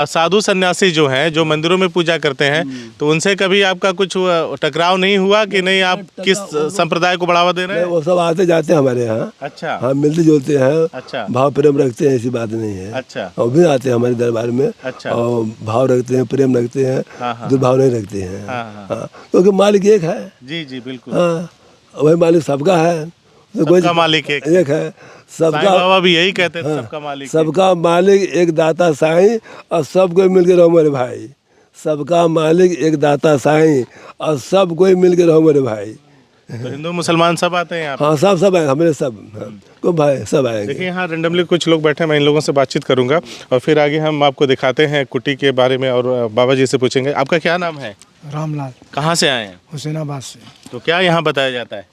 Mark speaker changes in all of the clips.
Speaker 1: साधु सन्यासी जो हैं, जो मंदिरों में पूजा करते हैं, तो उनसे कभी आपका कुछ टकराव नहीं हुआ कि नहीं आप किस संप्रदाय को बढ़ावा दे रहे हैं?
Speaker 2: वो सब आते जाते हैं हमारे यहाँ।
Speaker 1: अच्छा।
Speaker 2: हाँ, मिलते जुलते हैं।
Speaker 1: अच्छा।
Speaker 2: भाव प्रेम रखते हैं, ऐसी बात नहीं है।
Speaker 1: अच्छा।
Speaker 2: और भी आते हैं हमारे दरबार में।
Speaker 1: अच्छा।
Speaker 2: और भाव रखते हैं, प्रेम रखते हैं।
Speaker 1: हाँ।
Speaker 2: दुर्भाव नहीं रखते हैं।
Speaker 1: हाँ।
Speaker 2: क्योंकि मालिक एक है।
Speaker 1: जी जी बिल्कुल।
Speaker 2: हाँ, वही मालिक सबका है। तो
Speaker 1: सबका मालिक एक
Speaker 2: है।
Speaker 1: साईं
Speaker 2: सबका
Speaker 1: बाबा भी यही कहते थे,
Speaker 2: हाँ,
Speaker 1: सबका मालिक
Speaker 2: सबका मालिक एक दाता साईं, और सब कोई मिलके रहो मेरे भाई। सबका मालिक एक दाता साईं, और सब कोई मिलके रहो मेरे भाई।
Speaker 1: तो हिंदू मुसलमान सब आते हैं यहाँ पे?
Speaker 2: हाँ, सब आए, हमारे सब। हाँ, को भाई सब आएंगे।
Speaker 1: देखिए यहाँ रेंडमली कुछ लोग बैठे हैं, मैं इन लोगों से बातचीत करूंगा और फिर आगे हम आपको दिखाते हैं कुटी के बारे में और बाबा जी से पूछेंगे। आपका क्या नाम है?
Speaker 3: रामलाल।
Speaker 1: कहाँ से आए हैं?
Speaker 3: हुसैनाबाद से।
Speaker 1: तो क्या यहाँ बताया जाता है?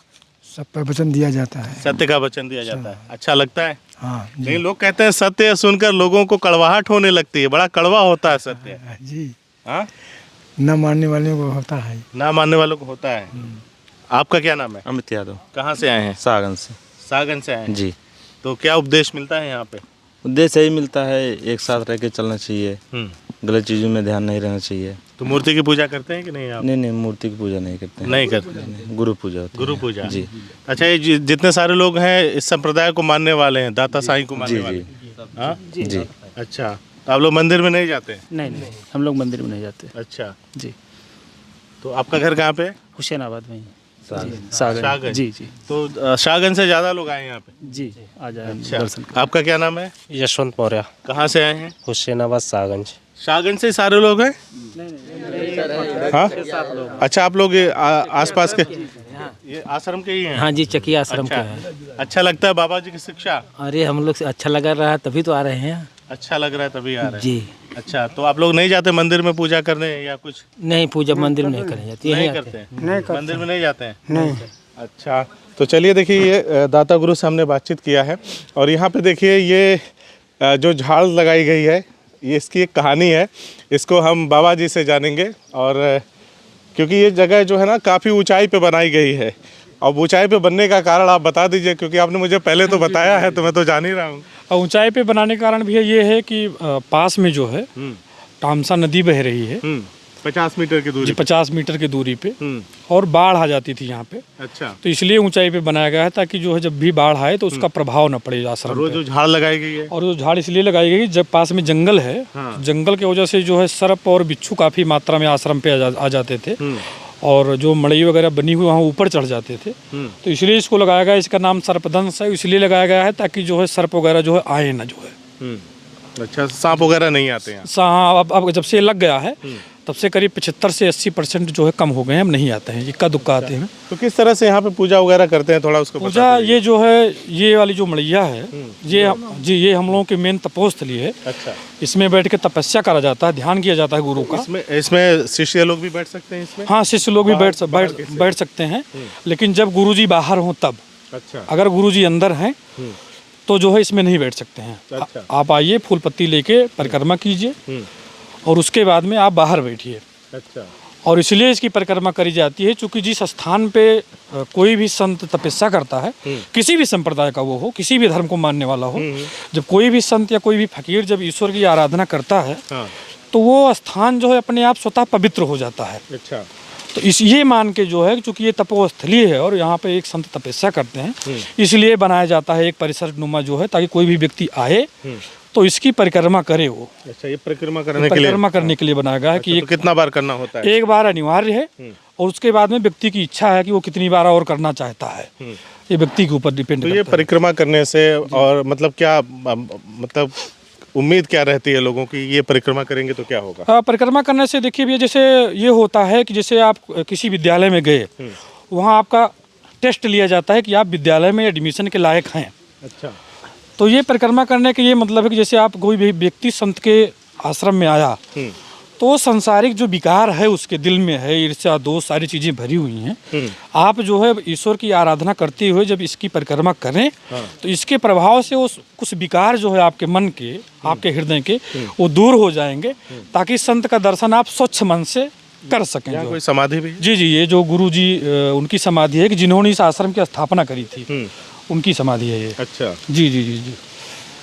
Speaker 3: सब पर वचन दिया जाता है।
Speaker 1: सत्य का वचन दिया जाता है। अच्छा लगता है?
Speaker 3: हाँ जी।
Speaker 1: लेकिन लोग कहते हैं सत्य सुनकर लोगों को कड़वाहट होने लगती है, बड़ा कड़वा होता है सत्य।
Speaker 3: जी।
Speaker 1: हाँ,
Speaker 3: न मानने वाले को होता है।
Speaker 1: ना मानने वालों को होता है। आपका क्या नाम है?
Speaker 4: अमित यादव।
Speaker 1: कहाँ से आए हैं?
Speaker 4: सागन से।
Speaker 1: सागन से आए हैं।
Speaker 4: जी।
Speaker 1: तो क्या उपदेश मिलता है यहाँ पे?
Speaker 4: उद्देश्य यही मिलता है, एक साथ रह के चलना चाहिए, गलत चीज़ों में ध्यान नहीं रहना चाहिए।
Speaker 1: तो मूर्ति की पूजा करते हैं कि नहीं आप?
Speaker 4: नहीं, मूर्ति की पूजा नहीं करते हैं।
Speaker 1: नहीं करते।
Speaker 4: गुरु पूजा होती है।
Speaker 1: गुरु पूजा।
Speaker 4: जी।
Speaker 1: अच्छा, ये जितने सारे लोग हैं इस संप्रदाय को मानने वाले हैं, दाता साईं को मानने वाले। हाँ?
Speaker 4: जी।
Speaker 1: अच्छा, तो आप लोग मंदिर में नहीं जाते?
Speaker 5: नहीं, हम लोग मंदिर में नहीं जाते।
Speaker 1: अच्छा
Speaker 5: जी।
Speaker 1: तो आपका घर कहाँ पे है?
Speaker 5: हुसैनाबाद में ही।
Speaker 1: शाहगंज।
Speaker 5: सागन। जी जी
Speaker 1: तो शाहगंज से ज़्यादा लोग आए हैं यहाँ पे?
Speaker 5: जी। आ जाए
Speaker 1: अच्छा।
Speaker 5: दर्शन।
Speaker 1: आपका क्या नाम है?
Speaker 6: यशवंत मौर्य।
Speaker 1: कहाँ से आए हैं?
Speaker 6: हुसैनाबाद सागंज।
Speaker 1: शाहगंज से सारे लोग हैं? हाँ, अच्छा, आप लोग ये आसपास के ये आश्रम के ही हैं?
Speaker 5: हाँ जी, चकिया आश्रम
Speaker 1: अच्छा।
Speaker 5: का है।
Speaker 1: अच्छा लगता है बाबा जी की शिक्षा?
Speaker 5: अरे हम लोग से अच्छा लग रहा है तभी तो आ रहे हैं।
Speaker 1: अच्छा लग रहा है तभी आ रहे हैं।
Speaker 5: जी।
Speaker 1: अच्छा, तो आप लोग नहीं जाते मंदिर में पूजा करने या कुछ?
Speaker 5: नहीं, पूजा मंदिर में नहीं करी जाती।
Speaker 1: नहीं
Speaker 5: यहीं
Speaker 1: करते
Speaker 5: आते
Speaker 1: हैं? मंदिर में नहीं जाते हैं?
Speaker 3: नहीं।
Speaker 1: अच्छा, तो चलिए देखिए ये दाता गुरु से हमने बातचीत किया है और यहाँ पे देखिए ये जो झाड़ लगाई गई है, ये इसकी एक कहानी है। इसको हम बाबा जी से जानेंगे। और क्योंकि ये जगह जो है ना काफ़ी ऊंचाई पे बनाई गई है, और ऊंचाई पे बनने का कारण आप बता दीजिए, क्योंकि आपने मुझे पहले तो बताया है तो मैं तो जान ही रहा हूँ।
Speaker 7: और ऊंचाई पे बनाने का कारण भी ये है कि पास में जो है तामसा नदी बह रही है
Speaker 1: 50 मीटर की दूरी
Speaker 7: जी, 50 मीटर की दूरी पे,
Speaker 1: हम्म।
Speaker 7: और बाढ़ आ जाती थी यहाँ पे।
Speaker 1: अच्छा।
Speaker 7: तो इसलिए ऊंचाई पे बनाया गया है ताकि जो है जब भी बाढ़ आए तो उसका प्रभाव न पड़े आश्रम
Speaker 1: और वो
Speaker 7: पे।
Speaker 1: जो झाड़ लगाई गई है,
Speaker 7: और जो झाड़ इसलिए लगाई गई जब पास में जंगल है,
Speaker 1: हाँ।
Speaker 7: जंगल की वजह से जो है सर्प और बिच्छू काफ़ी मात्रा में आश्रम पे आ जाते थे, और जो मड़ई वगैरह बनी हुई वहाँ ऊपर चढ़ जाते थे। तो इसलिए इसको लगाया गया। इसका नाम सर्पदंश है, इसलिए लगाया गया है ताकि जो है सर्प वगैरह जो है आए ना जो है।
Speaker 1: अच्छा, सांप वगैरह नहीं आते हैं?
Speaker 7: हाँ, अब जब से लग गया है तब से करीब 75 से 80% जो है कम हो गए हैं, अब नहीं आते हैं, इक्का दुक्का आते हैं।
Speaker 1: तो किस तरह से यहाँ पे पूजा वगैरह करते हैं, थोड़ा उसको
Speaker 7: पूजा ये जो है, ये वाली जो मड़ैया है, ये हम लोगों की मेन तपोस्थली है।
Speaker 1: अच्छा।
Speaker 7: इसमें बैठ के तपस्या करा जाता है, ध्यान किया जाता है गुरु का।
Speaker 1: इसमें शिष्य लोग भी बैठ सकते हैं इसमें?
Speaker 7: हाँ, शिष्य लोग भी बैठ सकते हैं, लेकिन जब गुरुजी बाहर हों तब।
Speaker 1: अच्छा।
Speaker 7: अगर गुरुजी अंदर हैं तो जो है इसमें नहीं बैठ सकते हैं।
Speaker 1: अच्छा।
Speaker 7: आप आइए, फूल पत्ती लेके परिक्रमा कीजिए और उसके बाद में आप बाहर बैठिए।
Speaker 1: अच्छा।
Speaker 7: और इसलिए इसकी परिक्रमा करी जाती है क्योंकि जिस स्थान पे कोई भी संत तपस्या करता है, किसी भी संप्रदाय का वो हो, किसी भी धर्म को मानने वाला हो, जब कोई भी संत या कोई भी फकीर जब ईश्वर की आराधना करता है,
Speaker 1: हाँ।
Speaker 7: तो वो स्थान जो है अपने आप स्वतः पवित्र हो जाता है।
Speaker 1: अच्छा।
Speaker 7: तो ये मान के जो है, चूंकि ये तपोस्थली है और यहाँ पे एक संत तपस्या करते हैं, इसलिए बनाया जाता है एक परिसर नुमा जो है, ताकि कोई भी व्यक्ति आए तो इसकी परिक्रमा करे वो।
Speaker 1: अच्छा, ये परिक्रमा करने के लिए
Speaker 7: बनाया गया है कि
Speaker 1: तो कितना बार करना होता है?
Speaker 7: एक बार अनिवार्य है, और उसके बाद में व्यक्ति की इच्छा है कि वो कितनी बार और करना चाहता है, ये व्यक्ति के ऊपर डिपेंड
Speaker 1: तो
Speaker 7: करता
Speaker 1: ये
Speaker 7: है।
Speaker 1: परिक्रमा करने से और मतलब क्या, मतलब उम्मीद क्या रहती है लोगों की, ये परिक्रमा करेंगे तो क्या होगा?
Speaker 7: परिक्रमा करने से देखिए भैया, जैसे ये होता है कि जैसे आप किसी विद्यालय में गए, वहाँ आपका टेस्ट लिया जाता है कि आप विद्यालय में एडमिशन के लायक हैं।
Speaker 1: अच्छा।
Speaker 7: तो ये परिक्रमा करने के ये मतलब है कि जैसे आप कोई भी व्यक्ति संत के आश्रम में आया, तो संसारिक जो विकार है उसके दिल में है, ईर्ष्या, दोष, सारी चीज़ें भरी हुई हैं। आप जो है ईश्वर की आराधना करते हुए जब इसकी परिक्रमा करें, तो इसके प्रभाव से वो कुछ विकार जो है आपके मन के, आपके हृदय के, वो दूर हो जाएंगे, ताकि संत का दर्शन आप स्वच्छ मन से कर सकें।
Speaker 1: यहाँ कोई समाधि भी?
Speaker 7: जी, ये जो गुरु जी उनकी समाधि है कि जिन्होंने इस आश्रम की स्थापना करी थी, उनकी समाधि है ये।
Speaker 1: अच्छा।
Speaker 7: जी।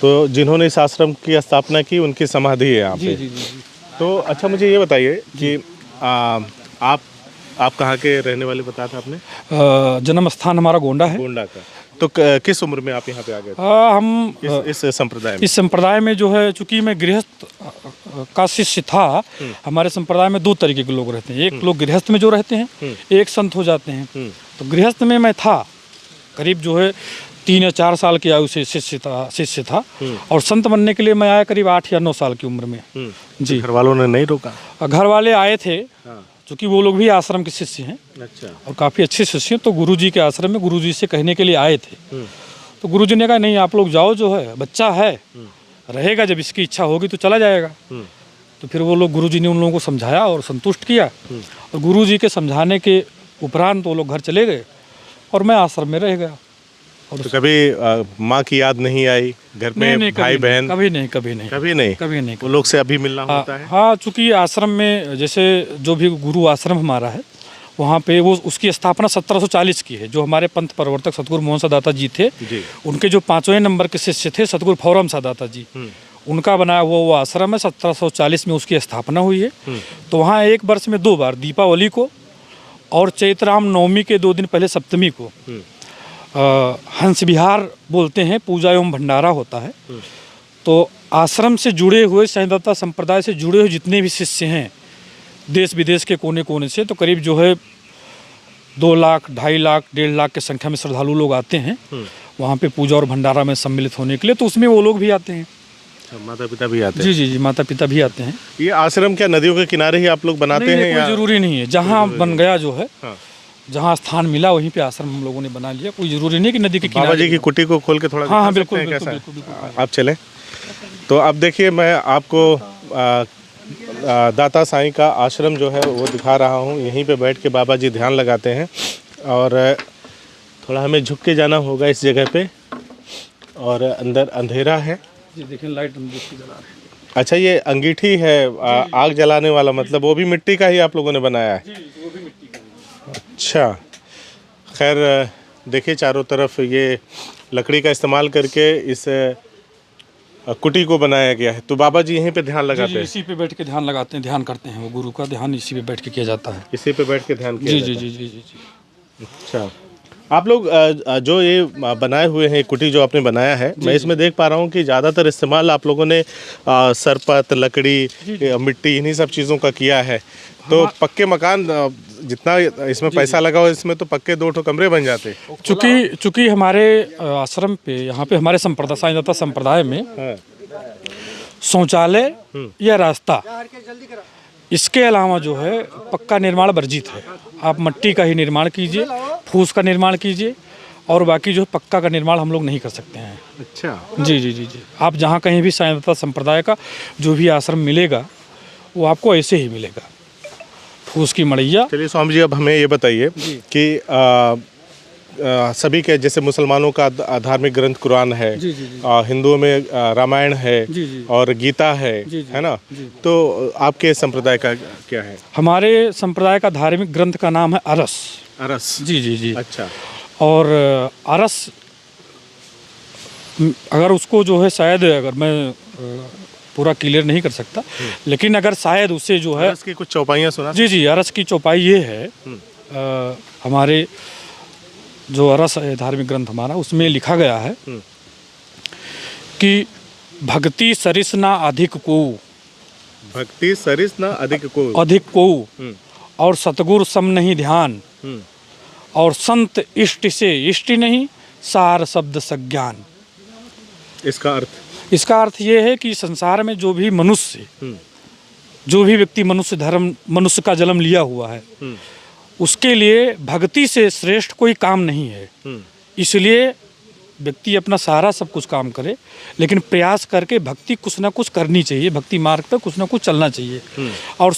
Speaker 1: तो जिन्होंने इस आश्रम की स्थापना की उनकी समाधि है यहाँ पे।
Speaker 7: जी जी जी जी।
Speaker 1: तो अच्छा मुझे ये बताइए कि आप कहाँ के रहने वाले बताया था आपने?
Speaker 7: जन्म स्थान हमारा गोंडा है।
Speaker 1: गोंडा का। तो किस उम्र में आप यहाँ पे आ गए थे?
Speaker 7: हम
Speaker 1: इस संप्रदाय में?
Speaker 7: इस संप्रदाय में जो है, चूंकि मैं गृहस्थ का शिष्य था, हमारे संप्रदाय में 2 तरीके के लोग रहते हैं। एक लोग गृहस्थ में जो रहते हैं, एक संत हो जाते हैं। तो गृहस्थ में मैं था, करीब जो है 3 या 4 साल की आयु से शिष्य था। और संत बनने के लिए मैं आया करीब 8 या 9 साल की उम्र में। जी।
Speaker 1: घर वालों ने नहीं रोका?
Speaker 7: घर वाले आए थे, क्योंकि वो लोग भी आश्रम के शिष्य हैं।
Speaker 1: अच्छा।
Speaker 7: और काफ़ी अच्छे शिष्य हैं। तो गुरुजी के आश्रम में गुरुजी से कहने के लिए आए थे। तो गुरुजी ने कहा नहीं, आप लोग जाओ, जो है बच्चा है, रहेगा, जब इसकी इच्छा होगी तो चला जाएगा। तो फिर वो लोग, गुरुजी ने उन लोगों को समझाया और संतुष्ट किया। और गुरुजी के समझाने के उपरांत वो लोग घर चले गए और मैं आश्रम में रह गया। और
Speaker 1: तो कभी माँ की याद नहीं आई घर में?
Speaker 7: नहीं,
Speaker 1: भाई बहन?
Speaker 7: कभी नहीं, कभी नहीं,
Speaker 1: कभी नहीं?
Speaker 7: कभी नहीं।
Speaker 1: वो लोग से अभी मिलना होता है?
Speaker 7: हाँ, चूंकि आश्रम में जैसे जो भी गुरु आश्रम हमारा है, वहाँ पे वो उसकी स्थापना 1740 की है। जो हमारे पंथ प्रवर्तक सतगुरु मोहन सादाता जी थे, उनके जो 5वें नंबर के शिष्य थे सतगुरु फौरम सादाता जी, उनका बनाया हुआ वो आश्रम है। 1740 में उसकी स्थापना हुई है। तो वहाँ 1 वर्ष में 2 बार, दीपावली को और चैत्रराम नवमी के 2 दिन पहले सप्तमी को, हंस विहार बोलते हैं, पूजा एवं भंडारा होता है। तो आश्रम से जुड़े हुए, साईं संप्रदाय से जुड़े हुए जितने भी शिष्य हैं देश विदेश के कोने कोने से, तो करीब जो है 2 लाख, 2.5 लाख, 1.5 लाख की संख्या में श्रद्धालु लोग आते हैं वहाँ पे पूजा और भंडारा में सम्मिलित होने के लिए। तो उसमें वो लोग भी आते हैं।
Speaker 1: माता पिता भी आते हैं?
Speaker 7: जी जी जी, माता पिता भी आते हैं।
Speaker 1: ये आश्रम क्या नदियों के किनारे ही आप लोग बनाते हैं?
Speaker 7: कोई
Speaker 1: या
Speaker 7: जरूरी नहीं है, जहाँ बन गया जो है, जहाँ स्थान मिला वहीं पे आश्रम हम लोगों ने बना लिया। कोई जरूरी नहीं कि नदी के किनारे।
Speaker 1: बाबा जी की कुटी को खोल के थोड़ा
Speaker 7: हाँ,
Speaker 1: दिखा
Speaker 7: बिल्कुल,
Speaker 1: सकते हैं
Speaker 7: बिल्कुल,
Speaker 1: कैसा?
Speaker 7: बिल्कुल।
Speaker 1: आप चलें। तो अब देखिए, मैं आपको दाता साईं का आश्रम जो है वो दिखा रहा हूँ। यहीं पे बैठ के बाबा जी ध्यान लगाते हैं और थोड़ा हमें झुक के जाना होगा इस जगह पे। और अंदर अंधेरा है।
Speaker 7: जी देखिए, लाइट हम देख के जला रहे हैं।
Speaker 1: अच्छा, ये अंगीठी है आग जलाने वाला, मतलब वो भी मिट्टी का ही आप लोगों ने बनाया है?
Speaker 7: वो भी मिट्टी का।
Speaker 1: अच्छा, खैर देखिए चारों तरफ ये लकड़ी का इस्तेमाल करके इस कुटी को बनाया गया है। तो बाबा जी यहीं पे ध्यान लगाते हैं?
Speaker 7: इसी पे बैठ के ध्यान लगाते हैं, ध्यान करते हैं। वो गुरु का ध्यान इसी पे बैठ के किया जाता है।
Speaker 1: इसी पे बैठ के ध्यान किया
Speaker 7: जी
Speaker 1: जाता
Speaker 7: जी
Speaker 1: है?
Speaker 7: जी जी जी जी।
Speaker 1: अच्छा, आप लोग जो ये बनाए हुए हैं कुटी जो आपने बनाया है, मैं इसमें देख पा रहा हूँ कि ज़्यादातर इस्तेमाल आप लोगों ने सरपत, लकड़ी, मिट्टी, इन्हीं सब चीज़ों का किया है। तो पक्के मकान, जितना इसमें पैसा लगा हो, इसमें तो पक्के 2 कमरे बन जाते।
Speaker 7: चूंकि हमारे आश्रम पे, यहाँ पे हमारे संप्रदाय, साईं दाता संप्रदाय में शौचालय या रास्ता, इसके अलावा जो है पक्का निर्माण वर्जित है। आप मट्टी का ही निर्माण कीजिए, फूस का निर्माण कीजिए, और बाकी जो पक्का का निर्माण हम लोग नहीं कर सकते हैं।
Speaker 1: अच्छा।
Speaker 7: जी जी जी जी। आप जहाँ कहीं भी साईं दाता संप्रदाय का जो भी आश्रम मिलेगा, वो आपको ऐसे ही मिलेगा, फूस की मड़ैया।
Speaker 1: चलिए स्वामी जी, अब हमें ये बताइए कि सभी के, जैसे मुसलमानों का धार्मिक ग्रंथ कुरान है, हिंदुओं में रामायण है, और गीता है ना? तो आपके संप्रदाय का क्या है?
Speaker 7: हमारे संप्रदाय का धार्मिक ग्रंथ का नाम है अरस।
Speaker 1: अरस?
Speaker 7: जी जी जी।
Speaker 1: अच्छा।
Speaker 7: और अरस, अगर उसको जो है, शायद अगर मैं पूरा क्लियर नहीं कर सकता, लेकिन अगर शायद उससे जो है,
Speaker 1: अरस की कुछ चौपाइयाँ सुना?
Speaker 7: जी जी, अरस की चौपाई ये है, हमारे जो अरस है धार्मिक ग्रंथ हमारा, उसमें लिखा गया है कि भक्ति सरिस ना अधिक को,
Speaker 1: भक्ति सरिस ना अधिक को,
Speaker 7: और सतगुरु सम नहीं ध्यान, और संत इष्ट से इष्ट नहीं, सार शब्द सज्ञान। इसका अर्थ ये है कि संसार में जो भी मनुष्य, जो भी व्यक्ति मनुष्य का जन्म लिया हुआ है, उसके लिए भक्ति से श्रेष्ठ कोई काम नहीं है। इसलिए व्यक्ति अपना सारा सब कुछ काम करे, लेकिन प्रयास करके भक्ति कुछ ना कुछ करनी चाहिए, भक्ति मार्ग पर कुछ ना कुछ चलना चाहिए। और